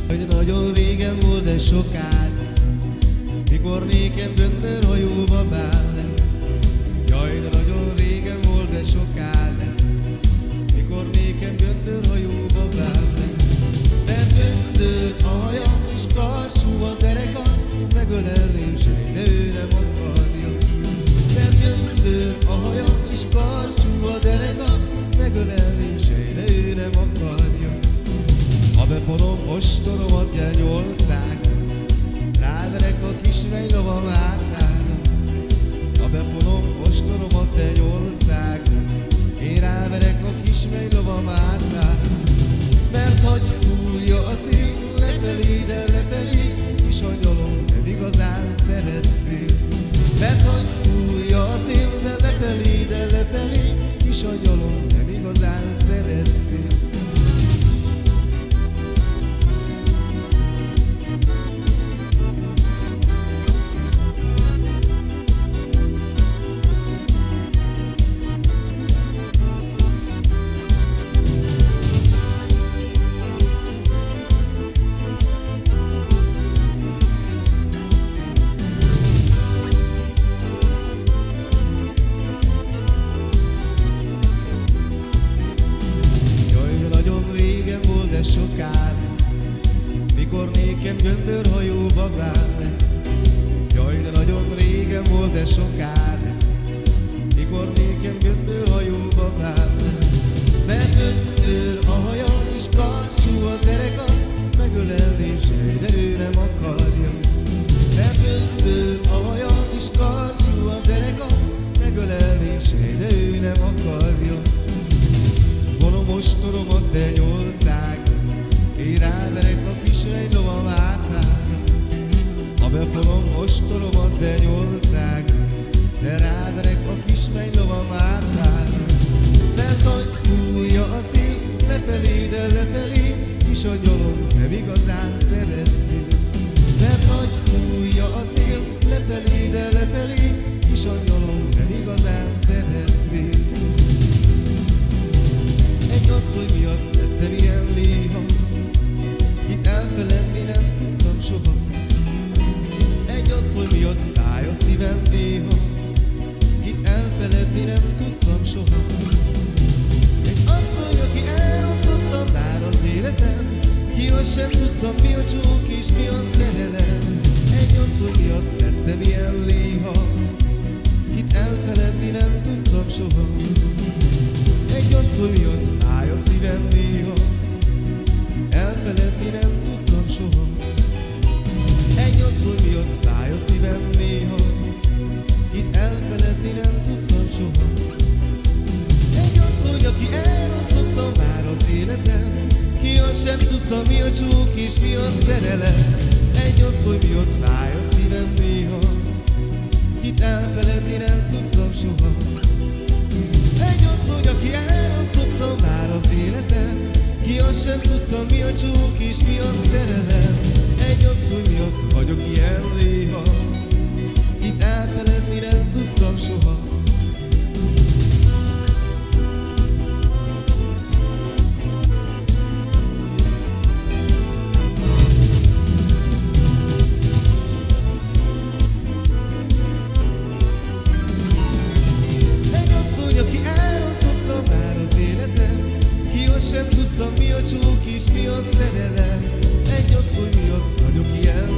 Hogy nagyon régen volt, de sokáig lesz, mikor nékem göndörhajóba bár lesz. Jaj, de nagyon régen volt, de sokáig lesz, mikor nékem göndörhajóba bár lesz. Mert göndör a haja és karcsú a dereka, megölelném sej, de ő nem akarja. Mert göndör a haja és karcsú a dereka, megölelném sej, de ő nem akarja. Ha befonom ostoromat el nyolcág, ráverek a kis melylovam hátára. Ha befonom ostoromat el nyolcág, én ráverek a kis melylovam hátára. Mert hagy fújja a szív, leteli, de leteli, kis angyalom, nem igazán szerettél. Mert hagy fújja a szív, de leteli, kis angyalom, nem igazán szerettél. De soká lesz, mikor nékem göndörhajóba bár lesz. Jaj, de nagyon régen volt, de soká lesz, mikor nékem göndörhajóba bár lesz. Mert göndör a haja és karcsú a dereka, megölelném sej, de ő nem akarja. Mert göndör a haja és karcsú a dereka, megölelném sej, de ő nem akarja. Vonom ostoromat, te nyolcág, én ráverek a kis melylovam hátára. Ha befonom ostoromat, te nyolcág, de ráverek a kis melylovam hátára. Mert hagy fújja a szív, lefelé, de lefelé, kis angyalom, nem igazán szeretnél. Mert hagy fújja a szív, lefelé, de lefelé, kis angyalom, nem igazán szeretnél. Egy asszony miatt lettem ilyen léha, itt elfeledni nem tudtam soha. Egy asszony miatt fáj a szívem néha, itt elfeledni nem tudtam soha. Egy asszony, aki elrontotta már az életem, ki azt sem tudtam, mi a csók és mi a szerelem. Egy asszony miatt lettem ilyen léha, itt elfeledni nem tudtam soha. Egy asszony miatt fáj a szívem néha, elfeledni nem tudtam soha. Egy asszony miatt fáj a szívem néha, itt elfeledni nem tudtam soha. Egy asszony, aki elrontotta már az életem, ki azt sem tudta, mi a csók és mi a szerelem. Egy asszony miatt fáj a szívem néha, itt elfeledni nem tudtam soha. Egy asszony, aki elrontotta már az életem, ki azt sem tudta, mi a csók és mi a szerelem. Egy asszony miatt vagyok ilyen léha, itt elfeledni nem tudtam soha. Aki elrontotta már az életem, ki azt sem tudta, mi a csók és mi a szerelem. Egy asszony miatt vagyok ilyen